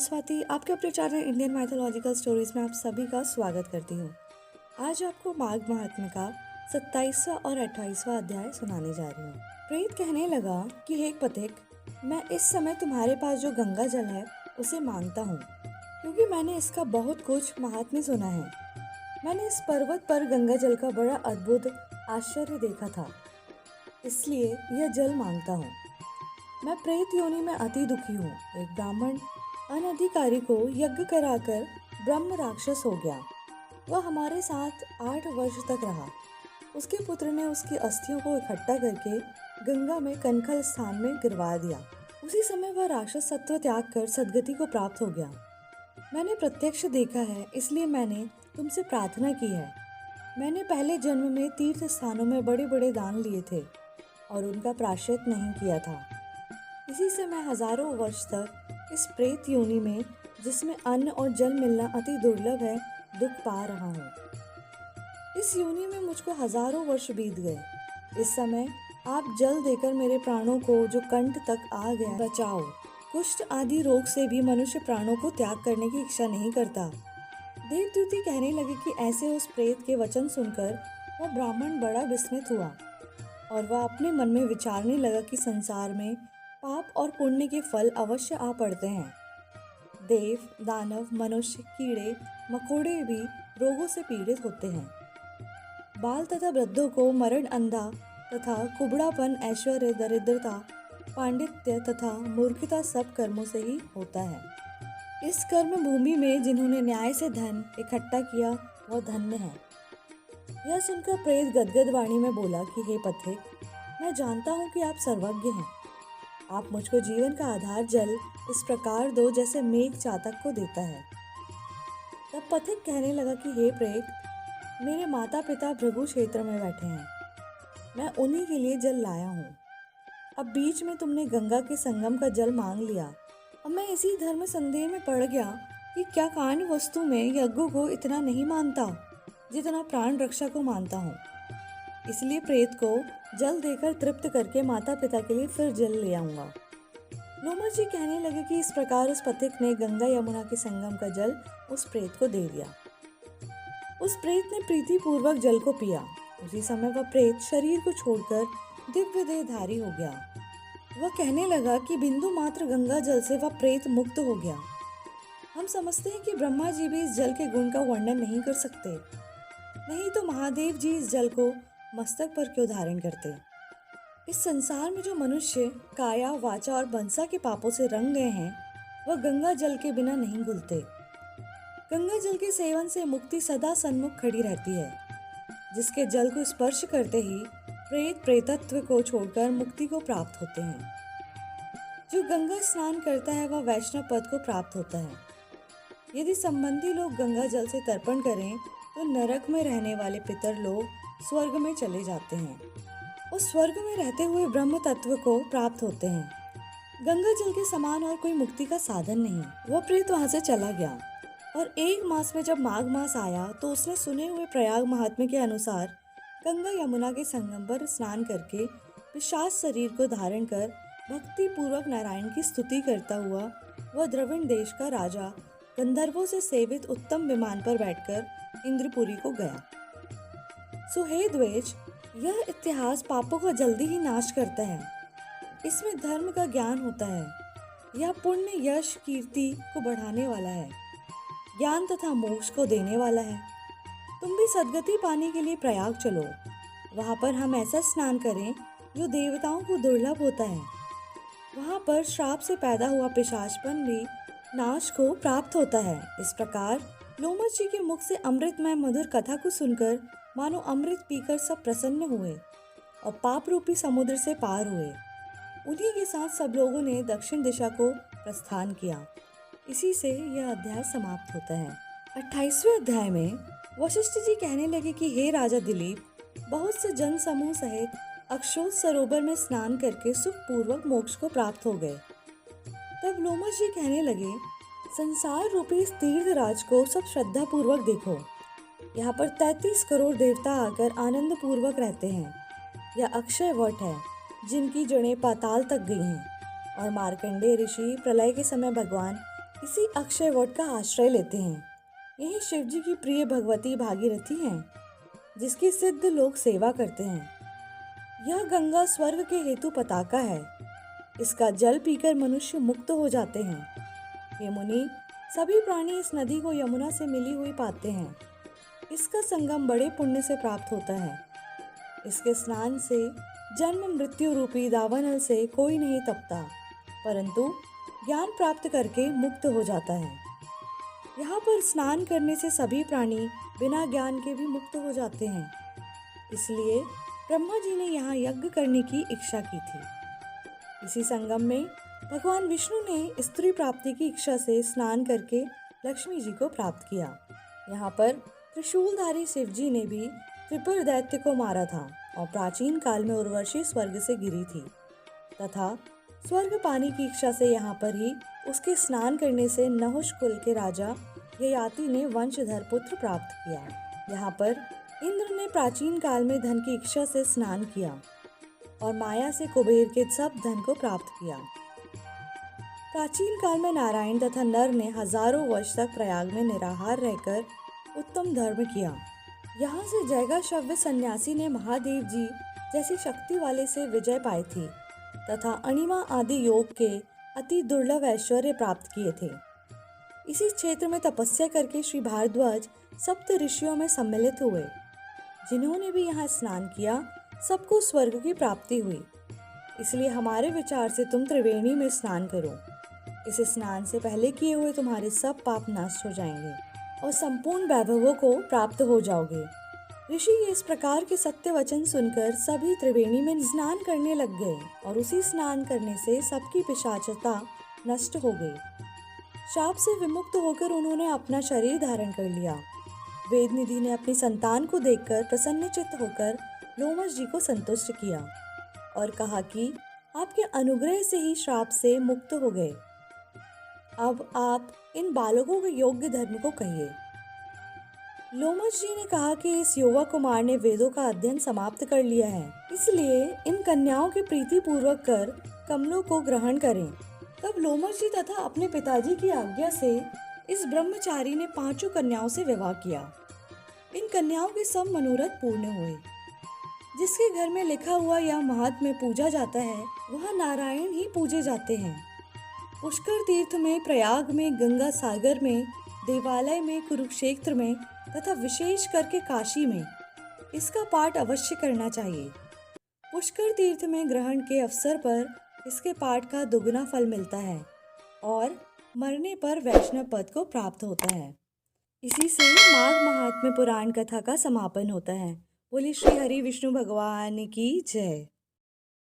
स्वाति आपके अपने channel Indian mythological stories में आप सभी का स्वागत करती हूँ। आज आपको माघ महात्म्य का 27वां और 28वां अध्याय सुनाने जा रही हूँ। प्रेत कहने लगा कि हे पथिक, मैं इस समय तुम्हारे पास जो गंगा जल है उसे मांगता हूँ, क्योंकि मैंने इसका बहुत कुछ महात्म्य सुना है। मैंने इस पर्वत पर गंगा जल का बड़ा अद्भुत आश्चर्य देखा था, इसलिए यह जल मांगता हूँ। मैं प्रेत योनि में अति दुखी हूँ। एक ब्राह्मण अनधिकारी को यज्ञ कराकर ब्रह्म राक्षस हो गया। वह हमारे साथ 8 वर्ष तक रहा। उसके पुत्र ने उसकी अस्थियों को इकट्ठा करके गंगा में कनखल स्थान में गिरवा दिया। उसी समय वह राक्षस सत्व त्याग कर सद्गति को प्राप्त हो गया। मैंने प्रत्यक्ष देखा है, इसलिए मैंने तुमसे प्रार्थना की है। मैंने पहले जन्म में तीर्थ स्थानों में बड़े बड़े दान लिए थे और उनका प्रायश्चित नहीं किया था। इसी से मैं हजारों वर्ष तक इस प्रेत योनि में, जिसमें अन्न और जल मिलना अति दुर्लभ है, दुख पा रहा हूँ। इस योनि में मुझको हजारों वर्ष बीत गए। इस समय आप जल देकर मेरे प्राणों को, जो कंठ तक आ गया, बचाओ। कुष्ठ आदि रोग से भी मनुष्य प्राणों को त्याग करने की इच्छा नहीं करता। देवदूती कहने लगे कि ऐसे उस प्रेत के वचन सुनकर वह ब्राह्मण बड़ा विस्मित हुआ और वह अपने मन में विचारने लगा कि संसार में पाप और पुण्य के फल अवश्य आ पड़ते हैं। देव, दानव, मनुष्य, कीड़े मकोड़े भी रोगों से पीड़ित होते हैं। बाल तथा वृद्धों को मरण, अंधा तथा कुबड़ापन, ऐश्वर्य, दरिद्रता, पांडित्य तथा मूर्खता सब कर्मों से ही होता है। इस कर्म भूमि में जिन्होंने न्याय से धन इकट्ठा किया वह धन्य है। यह सुनकर प्रेत गदगद वाणी में बोला कि हे पथिक, मैं जानता हूँ कि आप सर्वज्ञ हैं। आप मुझको जीवन का आधार जल इस प्रकार दो जैसे मेघ चातक को देता है। तब पथिक कहने लगा कि हे प्रेत, मेरे माता पिता भृगु क्षेत्र में बैठे हैं। मैं उन्हीं के लिए जल लाया हूँ। अब बीच में तुमने गंगा के संगम का जल मांग लिया। अब मैं इसी धर्म संदेह में पड़ गया कि क्या काण्य वस्तु में यज्ञों को इतना नहीं मानता जितना प्राण रक्षा को मानता हूँ। इसलिए प्रेत को जल देकर तृप्त करके माता पिता के लिए फिर जल ले आऊंगा। लोमश जी कहने लगे कि इस प्रकार उस पथिक ने गंगा यमुना के संगम का जल उस प्रेत को दे दिया। उस प्रेत ने प्रीति पूर्वक जल को पिया। उसी समय वह प्रेत शरीर को छोड़कर दिव्य देहधारी हो गया। वह कहने लगा कि बिंदु मात्र गंगा जल से वह प्रेत मुक्त हो गया। हम समझते हैं कि ब्रह्मा जी भी इस जल के गुण का वर्णन नहीं कर सकते, नहीं तो महादेव जी इस जल को मस्तक पर क्यों धारण करते। इस संसार में जो मनुष्य काया, वाचा और मनसा के पापों से रंग गए हैं, वह गंगा जल के बिना नहीं घुलते। गंगा जल के सेवन से मुक्ति सदा सन्मुख खड़ी रहती है। जिसके जल को स्पर्श करते ही प्रेत प्रेतत्व को छोड़कर मुक्ति को प्राप्त होते हैं। जो गंगा स्नान करता है वह वैष्णव पद को प्राप्त होता है। यदि संबंधी लोग गंगा जल से तर्पण करें तो नरक में रहने वाले पितर लोग स्वर्ग में चले जाते हैं। उस स्वर्ग में रहते हुए ब्रह्म तत्व को प्राप्त होते हैं। गंगा जल के समान और कोई मुक्ति का साधन नहीं। वह प्रेत वहां से चला गया और 1 मास में जब माघ मास आया तो उसने सुने हुए प्रयाग महात्म्य के अनुसार गंगा यमुना के संगम पर स्नान करके पिशाच शरीर को धारण कर भक्ति पूर्वक नारायण की स्तुति करता हुआ वह द्रविड़ देश का राजा गंधर्वों से सेवित उत्तम विमान पर बैठकर इंद्रपुरी को गया। सो हे द्वेष, यह इतिहास पापों का जल्दी ही नाश करता है। इसमें धर्म का ज्ञान होता है। यह पुण्य, यश, कीर्ति को बढ़ाने वाला है, ज्ञान तथा मोक्ष को देने वाला है। तुम भी सद्गति पाने के लिए प्रयाग चलो। वहाँ पर हम ऐसा स्नान करें जो देवताओं को दुर्लभ होता है। वहाँ पर श्राप से पैदा हुआ पिशाचपन भी नाश को प्राप्त होता है। इस प्रकार लोमश जी के मुख से अमृतमय मधुर कथा को सुनकर मानो अमृत पीकर सब प्रसन्न हुए और पाप रूपी समुद्र से पार हुए। उन्हीं के साथ सब लोगों ने दक्षिण दिशा को प्रस्थान किया। इसी से यह अध्याय समाप्त होता है। 28वें अध्याय में वशिष्ठ जी कहने लगे कि हे राजा दिलीप, बहुत से जन समूह सहित अक्षोत सरोवर में स्नान करके सुख पूर्वक मोक्ष को प्राप्त हो गए। तब लोमश जी कहने लगे, संसार रूपी इस तीर्थ राज को सब श्रद्धा पूर्वक देखो। यहाँ पर 33 करोड़ देवता आकर आनंद पूर्वक रहते हैं। यह अक्षय वट है जिनकी जड़ें पाताल तक गई हैं और मार्कंडेय ऋषि प्रलय के समय भगवान इसी अक्षय वट का आश्रय लेते हैं। यही शिव जी की प्रिय भगवती भागीरथी हैं, जिसकी सिद्ध लोग सेवा करते हैं। यह गंगा स्वर्ग के हेतु पताका है। इसका जल पीकर मनुष्य मुक्त हो जाते हैं। हे मुनि, सभी प्राणी इस नदी को यमुना से मिली हुई पाते हैं। इसका संगम बड़े पुण्य से प्राप्त होता है। इसके स्नान से जन्म मृत्यु रूपी दावानल से कोई नहीं तपता, परंतु ज्ञान प्राप्त करके मुक्त हो जाता है। यहाँ पर स्नान करने से सभी प्राणी बिना ज्ञान के भी मुक्त हो जाते हैं। इसलिए ब्रह्मा जी ने यहाँ यज्ञ करने की इच्छा की थी। इसी संगम में भगवान विष्णु ने स्त्री प्राप्ति की इच्छा से स्नान करके लक्ष्मी जी को प्राप्त किया। यहाँ पर त्रिशूलधारी शिव जी ने भी त्रिपुर दैत्य को मारा था और प्राचीन काल में उर्वशी स्वर्ग से गिरी थी तथा स्वर्ग पाने की इच्छा से यहाँ पर ही उसके स्नान करने से नहुष कुल के राजा ययाति ने वंशधर पुत्र प्राप्त किया। यहाँ पर इंद्र ने प्राचीन काल में धन की इच्छा से स्नान किया और माया से कुबेर के सब धन को प्राप्त किया। प्राचीन काल में नारायण तथा नर ने हजारों वर्ष तक प्रयाग में निराहार रहकर उत्तम धर्म किया। यहाँ से जैगाशव्य सन्यासी ने महादेव जी जैसी शक्ति वाले से विजय पाई थी तथा अणिमा आदि योग के अति दुर्लभ ऐश्वर्य प्राप्त किए थे। इसी क्षेत्र में तपस्या करके श्री भारद्वाज सप्त ऋषियों में सम्मिलित हुए। जिन्होंने भी यहाँ स्नान किया सबको स्वर्ग की प्राप्ति हुई। इसलिए हमारे विचार से तुम त्रिवेणी में स्नान करो। इस स्नान से पहले किए हुए तुम्हारे सब पाप नष्ट हो जाएंगे और संपूर्ण वैभवों को प्राप्त हो जाओगे। ऋषि इस प्रकार के सत्य वचन सुनकर सभी त्रिवेणी में स्नान करने लग गए और उसी स्नान करने से सबकी पिशाचता नष्ट हो गई। शाप से विमुक्त होकर उन्होंने अपना शरीर धारण कर लिया। वेदनिधि ने अपनी संतान को देखकर प्रसन्नचित्त होकर लोमश जी को संतुष्ट किया और कहा कि आपके अनुग्रह से ही श्राप से मुक्त हो गए। अब आप इन बालकों के योग्य धर्म को कहिए। लोमश जी ने कहा कि इस युवा कुमार ने वेदों का अध्ययन समाप्त कर लिया है, इसलिए इन कन्याओं के प्रीति पूर्वक कर कमलों को ग्रहण करें। तब लोमश जी तथा अपने पिताजी की आज्ञा से इस ब्रह्मचारी ने 5 कन्याओं से विवाह किया। इन कन्याओं के सब मनोरथ पूर्ण हुए। जिसके घर में लिखा हुआ यह महात्म्य पूजा जाता है वह नारायण ही पूजे जाते हैं। पुष्कर तीर्थ में, प्रयाग में, गंगा सागर में, देवालय में, कुरुक्षेत्र में तथा विशेष करके काशी में इसका पाठ अवश्य करना चाहिए। पुष्कर तीर्थ में ग्रहण के अवसर पर इसके पाठ का दुगना फल मिलता है और मरने पर वैष्णव पद को प्राप्त होता है। इसी से माघ महात्म्य पुराण कथा का समापन होता है। बोलिए श्री हरि विष्णु भगवान की जय।